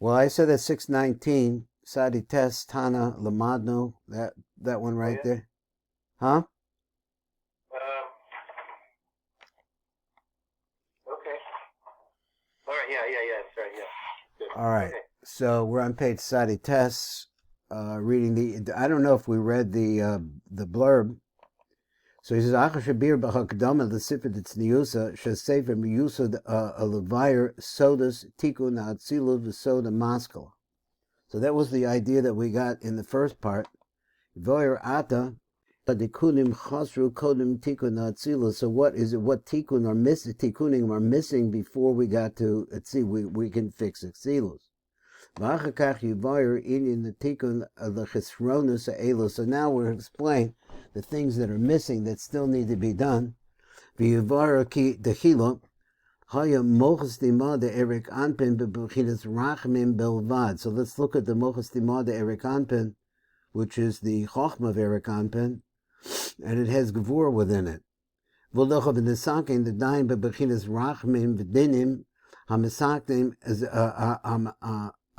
Well, I said at 619, Sadi Tes, Tana, Lamadno, that one Oh, right yeah? there. Huh? Um, okay. All right, yeah, that's right, yeah. Good. All right. Okay. So we're on page Sadi Tes, reading I don't know if we read the blurb. So he says, Acha Shabir B'Hakdama L'Sifra Tzniusa Shesefer Miyusa Levayer Sodas Tikun Atzilut V'Soda Maskala. So that was the idea that we got in the first part. Voyer Ata Padikunim Chasru Kodim Tikun Atzila. So what is it? What Tikun are missing? Tikunim are missing before we got to Atzil. We can fix Atzilus. V'achakach Yivoyer Inyan the Tikun the Chisronus Elo. So now we'll explain the things that are missing that still need to be done. V'Yivoyer Ki Dechilo. Haya Muach Stimaa de Erik Anpin bebuchinas Rachmim Belvad. So let's look at the Muach Stimaa de Erik Anpin, which is the Chochma of Erik Anpin, and it has Gevur within it. V'locha v'nesakin the daim bebuchinas Rachmim v'dinim hamisaktim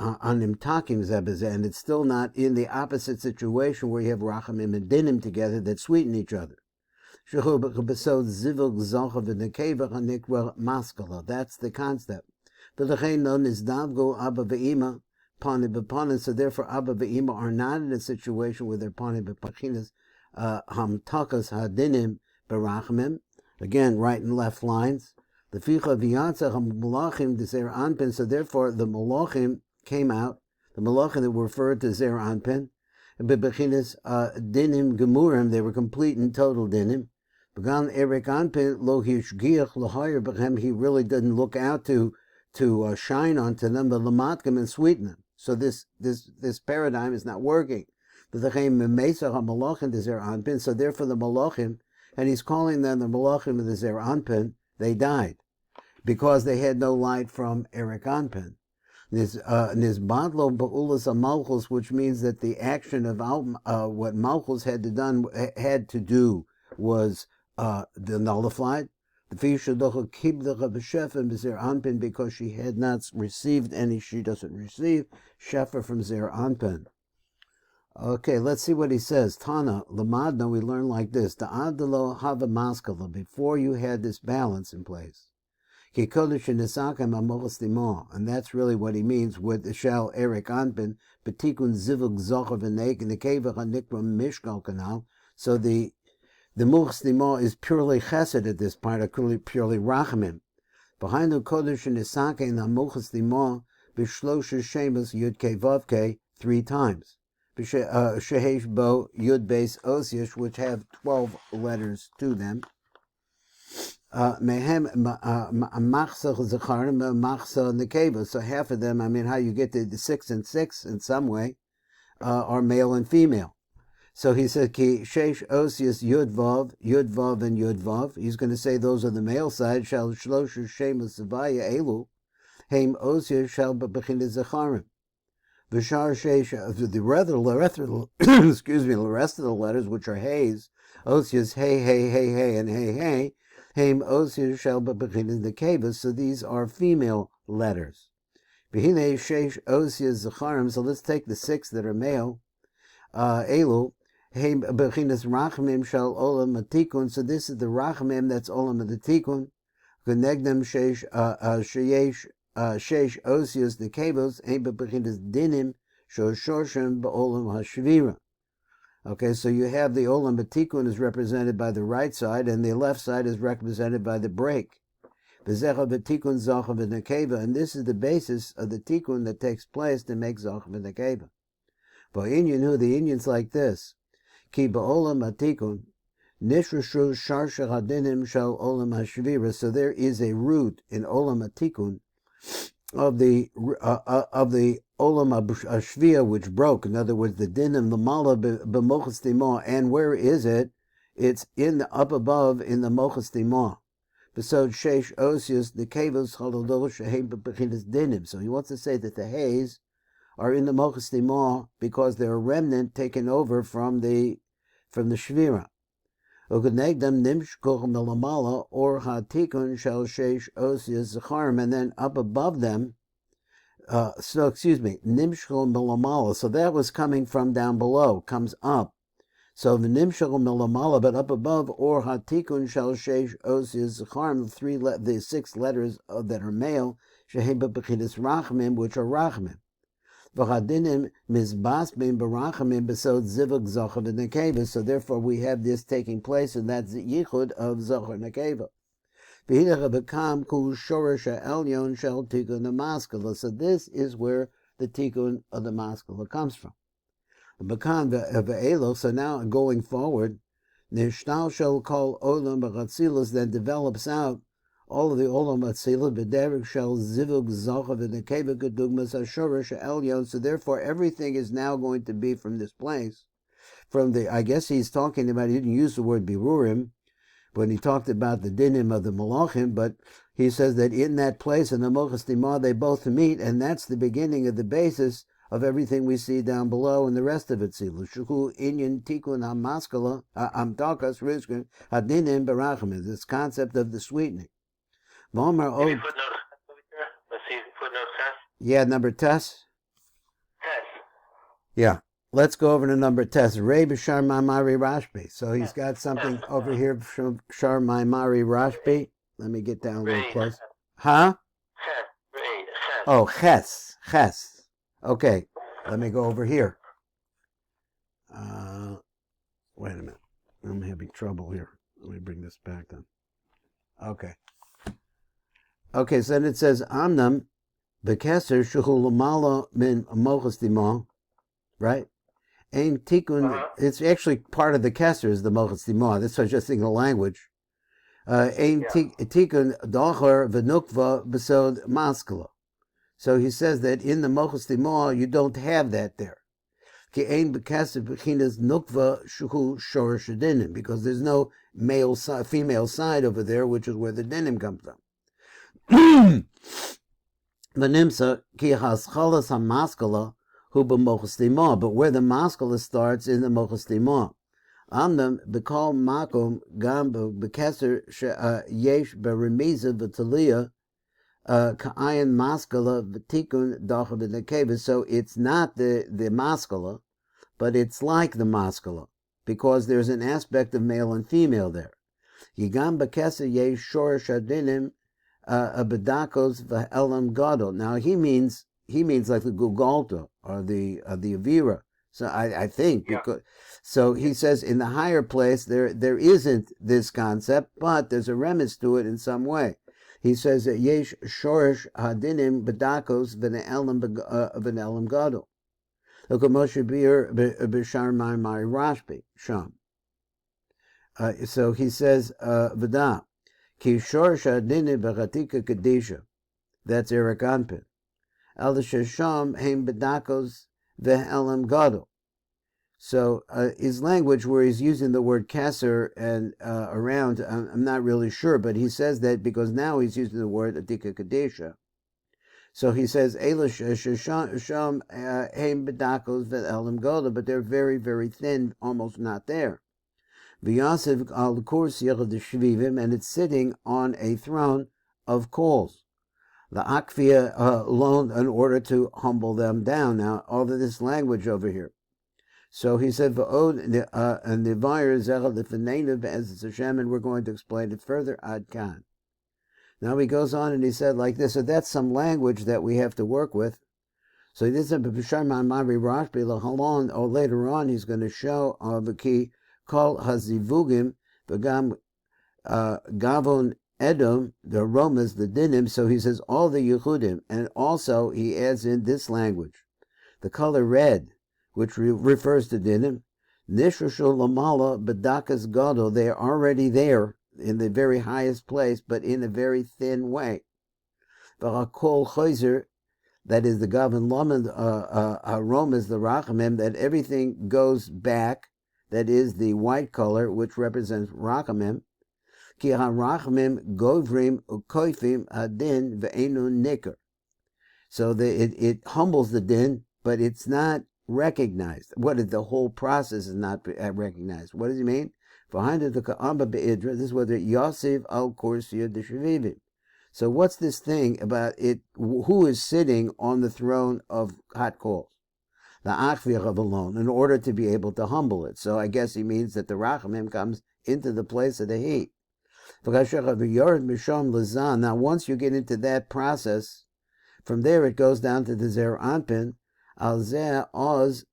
anim takim zebezeh, and it's still not in the opposite situation where you have Rachamim and Dinim together that sweeten each other. That's the concept. So therefore Abba ve'ima are not in a situation where they're pani b'pachinas hamtakas hadinim berachmim. Again, right and left lines. So therefore the malachim came out, the malachim that were referred to Zer Anpin, and b'pachinas dinim gemurim, they were complete and total dinim. Began Erik Anpin lo hishgiach l'hayir b'chem, he really didn't look out to shine onto them, but lamatkim and sweeten them. So this paradigm is not working. So therefore the malachim, and he's calling them the malachim of the Zer Anpin, they died because they had no light from Erik Anpin. Nisbadlo ba'ulas malchus, which means that the action of what malchus had to do was nullified. Because she had not received any, she doesn't receive shefer from Zer Anpin. Okay, let's see what he says. Tana, Lamadna, we learn like this. Ta'adalo hava maskala, before you had this balance in place. And that's really what he means with the shell Erik Anpin, Betikun Zivug Zocher V'Neik in the Kevach Anikram Mishkal Canal. So the Muach Stimaa is purely chesed at this point, or purely rachamim. Behind the Kodesh and Isake and the Muach Stimaa, B'Shlosha Shemus Yud Ke Vav Ke 3 times. Shehesh Bo Yud Beis Osish, which have 12 letters to them. Mehem Machsa Zacharim, Machsa Nekeva. So half of them, I mean, how you get to the 6 and 6 in some way, are male and female. So he said, Ki Shesh Osius Yud Vav, and Yud Vav. He's going to say those are the male side. Shal Shlosha Shemus Zavaya Elu, Heim Osius Shal B'Bechinah Zacharim. V'shar Shesh, the rest of the letters, which are Hay's, Osius Hey, and Hey, Heim Osius Shal B'Bechinah Nekeva. So these are female letters. B'Hinei Shesh Osius Zacharim. So let's take the 6 that are male. Elu. Bechinas Rachmim shall Olam Atikun. So this is the Rachmim that's Olam Atikun. Gnegdem Shesh Osius the Kavos. Bechinas Dinim Shoshoshem Ba'olam Hashvira. Okay, so you have the Olam Atikun is represented by the right side, and the left side is represented by the break. V'zecha V'tikun Zachav V'Nekeva, and this is the basis of the Tikun that takes place to make Zachav V'Nekeva. For Inyan, the Indians like this. Ki ba'olam atikun, nishrashu sharsha hadinim shal olam hashvira. So there is a root in olam atikun of the olam hashvira which broke. In other words, the dinim lamala b'Muach Stimaa. And where is it? It's up above in the Muach Stimaa. Besod shesh osius the kavos halodol shehem b'bechinas dinim. So he wants to say that the hays are in the Muach Stimaa because they're a remnant taken over from the Shvira. Ugnegdam nimshkoch melamala or hatikun shel sheish osius zacharim, and then up above them, Nimshal milamala. So that was coming from down below, comes up. So the nimshal milamala, but up above, or hatikun shel sheish osius zecharm, the 6 letters that are male, sheheba b'chidas rachamim, which are rachamim. V'chadinim mizbasbim b'rachamim b'sod zivug zocher v'nekeva. So therefore we have this taking place, and that's the yichud of zocher nekeva. So this is where the tikkun of the maskula comes from. So now going forward, then develops out all of the olam atzilut b'derek shel zivug zocher v'nekeva kedugmas hashorish elyon. So therefore everything is now going to be from this place. From the, I guess he's talking about, he didn't use the word birurim when he talked about the dinim of the malachim, but he says that in that place, in the Muach Stimaa, they both meet, and that's the beginning of the basis of everything we see down below and the rest of it. Shuhu inyan tikun hamaskala amtakas rizkin hadinim barachim. This concept of the sweetening. Maybe footnote. Let's see footnote test. Yeah, number test. Yeah. Let's go over to number test. Rei b'shar ma'amari rashbi. So he's got something over here from shar ma'amari rashbi. Let me get down a little close. Huh? Oh, ches. Ches. Okay. Let me go over here. Wait a minute. I'm having trouble here. Let me bring this back then. Okay. Okay, so then it says, Amnam b'keser shuhu l'mala min Muach Stimaa, right? Ein tikkun, it's actually part of the keser is the Muach Stimaa. That's why I was just thinking of language. Ein tikkun dacher v'nukva b'sod maskala. So he says that in the Muach Stimaa you don't have that there. Ki ein b'keser b'chinas nukva shuhu shorish dinim, because there's no male side, female side over there, which is where the dinim come from. V'nimsa ki haschalas hamaskala. But where the maskula starts in the Muach Stimaa. Amnam b'kol makom gam b'keser yesh b'remiza v'taliyah ka'ayin maskula v'tikun dacha v'nekeva. So it's not the maskula, but it's like the maskula, because there's an aspect of male and female there. Yigam b'keser yesh shorish adinim b'dakos v'elam gadol. Now he means like the Gugalta or the Avira. So I think, because so he says in the higher place there isn't this concept, but there's a remez to it in some way. He says that yesh shorish hadinim bedakos v'ne'elam gadol. Look at Moshe Bir b'shar ma'amari rashbi sham. So he says v'da ki shorish hadinim b'chatika kadisha. That's Eric Anpin. El shesham heim bedakos ve'elam gadol. So his language, where he's using the word kasser and around, I'm not really sure, but he says that because now he's using the word atika kadesha. So he says el shesham heim bedakos ve'elam gadol, but they're very, very thin, almost not there. V'yasiv al kursiyach d'shvivim, and it's sitting on a throne of coals. The akfia loaned in order to humble them down. Now, all of this language over here. So he said, and the vayir zechel l'fenenu be'ezus Hashem, and we're going to explain it further. Ad kan. Now he goes on and he said like this. So that's some language that we have to work with. So this is b'shar ma'amari rashbi l'halon, or later on he's going to show the key kol hazivugim v'gam gavon Edom, the aromas, the dinim. So he says all the yichudim, and also he adds in this language, the color red, which refers to dinim. Nishrashul lamala b'dakas gadol, they are already there in the very highest place, but in a very thin way. V'hakol chayzer, that is the gavon lamed aromas, the rachamim, that everything goes back. That is the white color, which represents rachamim. Ki harachmim govrim ukoifim hadin ve'enu nicker. So it humbles the din, but it's not recognized. The whole process is not recognized. What does he mean? Behind it, the ka'amba be'idra, this is whether Yosef al kursiya d'shavivim. So what's this thing about it? Who is sitting on the throne of hot coals? The achvir of alone, in order to be able to humble it. So I guess he means that the rachamim comes into the place of the heat. Now, once you get into that process, from there it goes down to the zer anpin, al zeh oz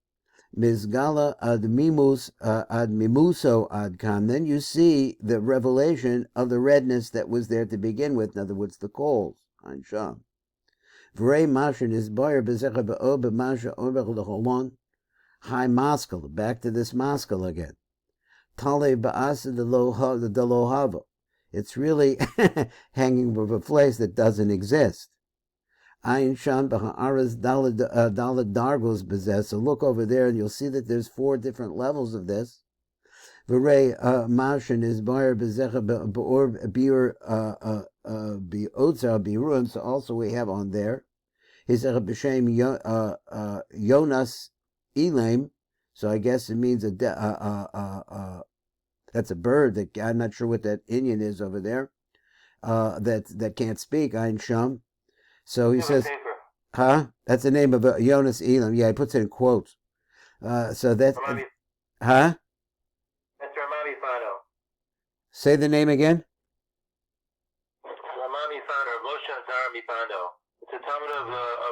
mizgala ad mimuso ad kam. Then you see the revelation of the redness that was there to begin with. In other words, the coals. Ein sham. V'rei mashin is boyer bezecha be'o b'masha ober l'cholon. High maskal. Back to this maskal again. Tale ba'asa the lohava. It's really hanging with a place that doesn't exist. Ayin Sham Baha'aras Dalad Dargos Bezeh. So look over there and you'll see that there's 4 different levels of this. V'rei Mashin is Bayer Bezecha Be'or Bir Be'otzar Birun. So also we have on there. His B'Shem Yonas Elam. So I guess it means that's a bird that I'm not sure what that Indian is over there. That can't speak. Ayin Sham. So he says, huh? That's the name of Jonas Elam. Yeah, he puts it in quotes. So that's, huh? That's Ramami Fano. Say the name again. Ramami Fano, Moshe Zarami Fano. It's a Talmud of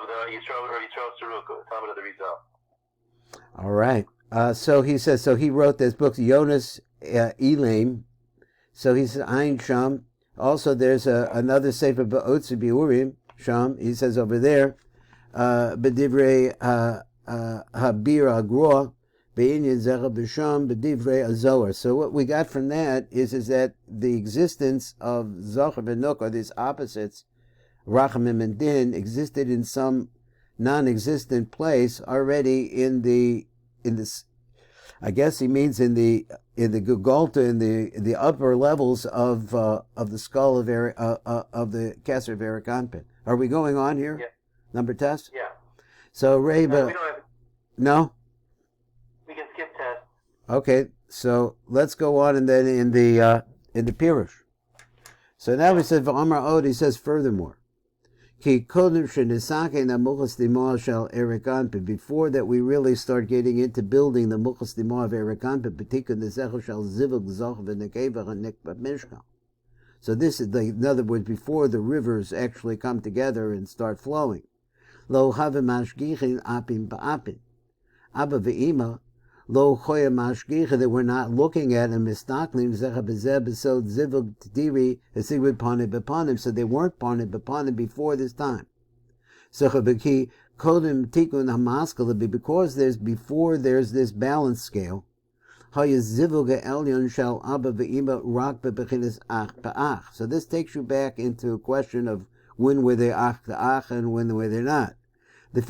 the Yisrael Saruku, Talmud of the Rizal. All right. So he says, so he wrote this book, Jonas Elam. So he says, Ayin Sham. Also, there's another Sefer Ba'otzi Biurim. Sham, he says over there, B'divrei Habir Agroa, Be'inyan Zecha B'Sham, B'divrei Azoar. So what we got from that is that the existence of Zocher V'Nuk, or these opposites, Rachamim and Din, existed in some non-existent place already in this. I guess he means in the Gugolta, in the upper levels of the skull of the Kesser of Erikanpin. Are we going on here? Yeah. Number test? Yeah. So Reba, no? We can skip test. Okay, so let's go on, and then in the Pirush. So now we said V'Amar Od, he says furthermore. Ki kodem shenisake na Muach Stimaa shel Erikanpin. Before that, we really start getting into building the Muach Stimaa of Erikanpin. B'tikun nezecho shel zivug zoch v'nekeva v'nikba mishkal. So this is in other words, before the rivers actually come together and start flowing. Lo have mashgichin apim ba'apim. Abba ve'ima lo choya mashgicha, that we're not looking at and mistaklim zecha bezeh besod zivug tdiri esigud panim bepanim. So they weren't panim bepanim before this time. Zecha beki kodim tikun hamaskala, because before there's this balance scale. So this takes you back into a question of when were they ach to ach and when were they not. There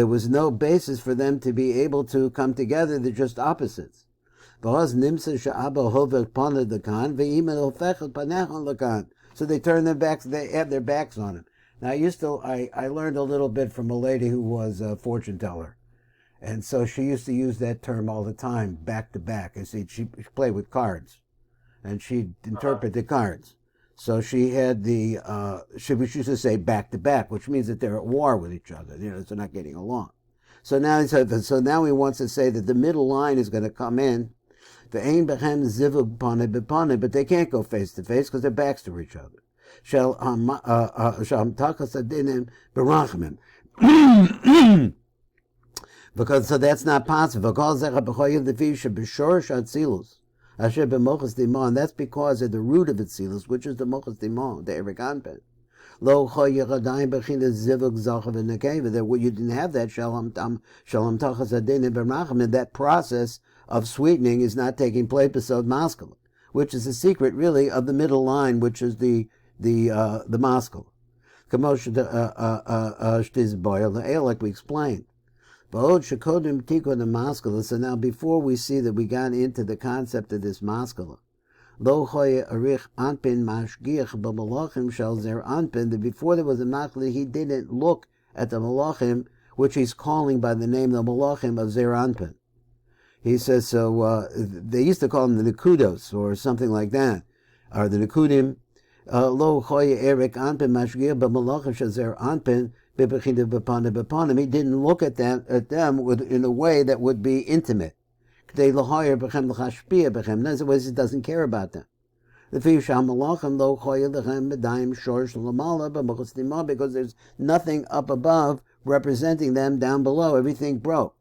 was no basis for them to be able to come together. They're just opposites. So they turn their backs, they have their backs on him. Now, I learned a little bit from a lady who was a fortune teller. And so she used to use that term all the time, back to back. And see, she played with cards. And she'd interpret the cards. So she had she used to say back to back, which means that they're at war with each other. They're not getting along. So now he wants to say that the middle line is going to come in. But they can't go face to face because their backs to each other. Because so that's not possible. And that's because of the root of Atzilus, which is the Muach Stimaa, the Erikanpin. That you didn't have that that process of sweetening is not taking place beside Maskala, which is the secret really of the middle line, which is the Maskal. Like we explained. So now before we see that we got into the concept of this Maskala, that before there was a Maskala, he didn't look at the Malachim, which he's calling by the name the Malachim of Zer Anpin. He says, so they used to call them the Nikudos or something like that, or the Nikudim. Lo choye Erik Anpin mashgir b'malachim shazer Anpin b'bechidav b'panim b'panim. He didn't look at them in a way that would be intimate. K'dei lahoyer b'chem l'chashpia b'chem. In other words, he doesn't care about them. Because there's nothing up above representing them down below. Everything broke.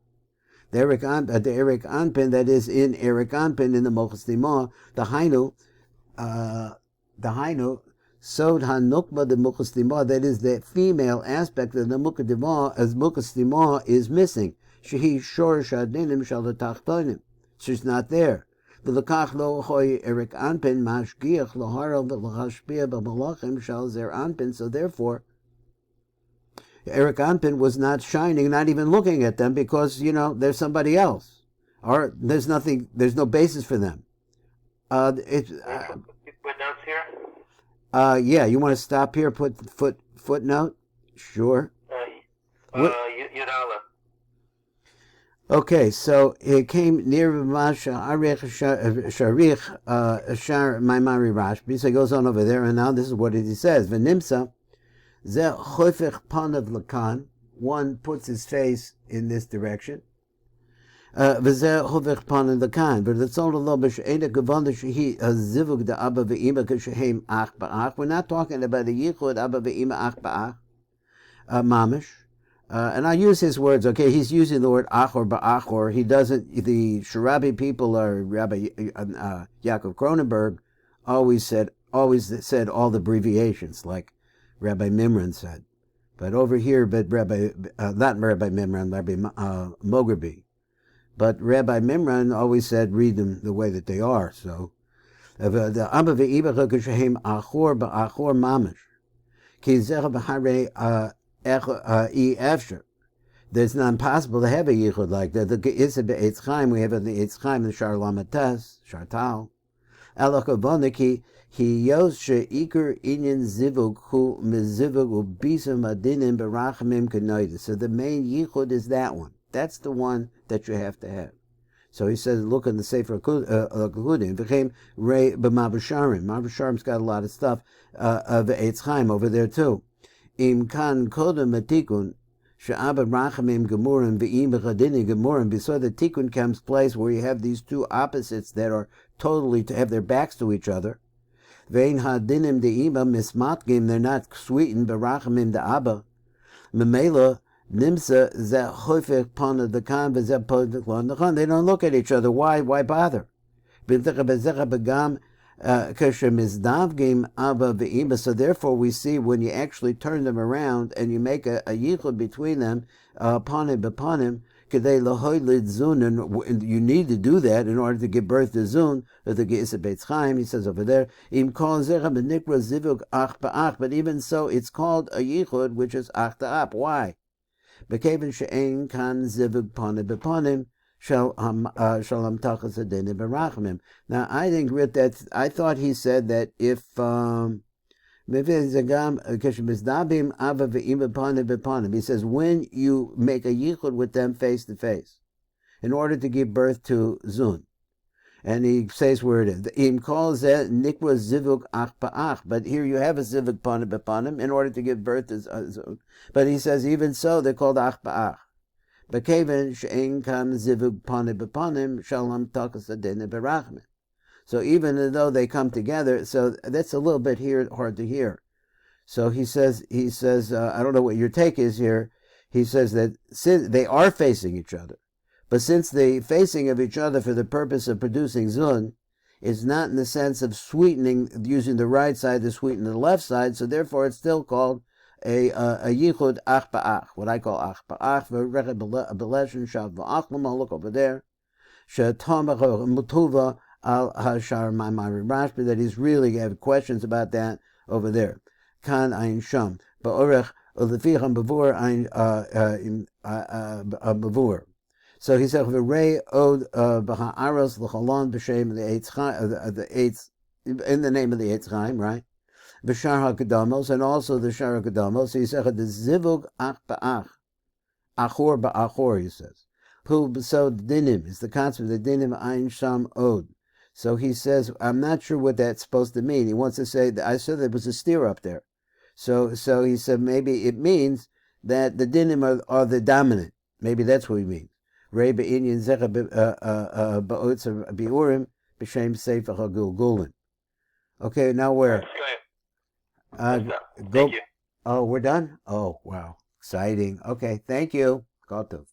The Erik Anpin that is in Erik Anpin in the Muach Stimaa, the Hainu, Sod HaNukba the Muach Stimaa, that is the female aspect of the Muach Stimaa is missing. Shehi Shor Shadinim Shalatachtonim. She's not there. V'lekach lo hoy Erik Anpin mashgiach loharo v'lachashpia b'malachim shal zer Anpin. So therefore, Erik Anpin was not shining, not even looking at them, because there's somebody else, or there's no basis for them. Put notes here. Yeah, you want to stop here? Put footnote. Sure. Yud Aleph. Okay, so it came near Sharich Shar Maimari Rashbi. So he goes on over there, and now this is what he says. V'nimsa ze choifech panav lakan. One puts his face in this direction. V'ze choifech panav lakan. V'letzol lo b'she'ena gevanda shehi zivug da abba ve'ima k'shehem ach ba'ach. We're not talking about a yichud abba ve'ima ach ba'ach. Mamish. And I use his words, okay, he's using the word achor ba'achor. He doesn't, the Sharabi people, or Rabbi Yaakov Cronenberg, always said all the abbreviations, like Rabbi Mimran said. But over here, not Rabbi Mimran, Rabbi Mograbi. But Rabbi Mimran always said, read them the way that they are. So, the Abba ve'ibacha k'shehem achor ba'achor mamish. Ki zeh b'harei there's not impossible to have a yichud like that. The Ge'isa be'etz chaim, we have in the Eitz Chaim, the Shar Lamates, Shartal. Elokavoniki, he yos she'ikar inyan zivug hu mizivug ubisam adinim berachamim k'noidus. So the main yichud is that one. That's the one that you have to have. So he says, look in the Sifra Kudim, became Rei b'Mabasharim. Mabasharim's got a lot of stuff of the Eitz Chaim over there too. Im kan kodem atikun she'aba rachamim gemurim ve'im b'chadini gemurim. Before the tikun comes place where you have these two opposites that are totally to have their backs to each other. Ve'in hadinim de'ima mismatgim, they're not sweetened b'rachamim de'aba. Memela nimsa zeh choifech pana dekan v'zeh pana dekan. They don't look at each other. Why bother? So therefore we see when you actually turn them around and you make a yichud between them, panim b'panim, you need to do that in order to give birth to Zun, the Ge'isa Beitz Chaim, he says over there, but even so it's called a yichud which is ach ta'ap. Why? Now I think that I thought he said that if he says when you make a yichud with them face to face in order to give birth to Zun, and he says where it is. Im calls that nikra zivug ach ba'ach, but here you have a zivug panim b'panim in order to give birth to Zun. But he says even so they're called ach ba'ach. So even though they come together, so that's a little bit hard to hear. So he says, I don't know what your take is here. He says that since they are facing each other, but since the facing of each other for the purpose of producing Zun is not in the sense of sweetening, using the right side to sweeten the left side, so therefore it's still called a yichud ach ba'ach, what I call ach ba'ach, v'rechet b'leshen shav v'achlam, look over there, she'tomach mutuva al hashar ma'amari rashbi, that he's really have questions about that over there. Kan ein sham, ba'orech uleficham b'vur ein b'vur. So he said, v'rei od b'ha'aros l'chalon b'shem the Eitz, in the name of the Eitz Chaim, right? B'shar HaKadamos, and also the Shar HaKadamos. He said, the zivug ach ba'ach, achor ba'achor, he says. So dinim is the concept of the dinim ein sham od. So he says, I'm not sure what that's supposed to mean. He wants to say that I said there was a steer up there. So he said maybe it means that the dinim are the dominant. Maybe that's what he means. Reba inyan zecha ba'otzer biurim b'shem sefer hagulgulin. Okay, now where? Thank Go. you. Oh, we're done? Oh, wow. Exciting. Okay, thank you. Go to.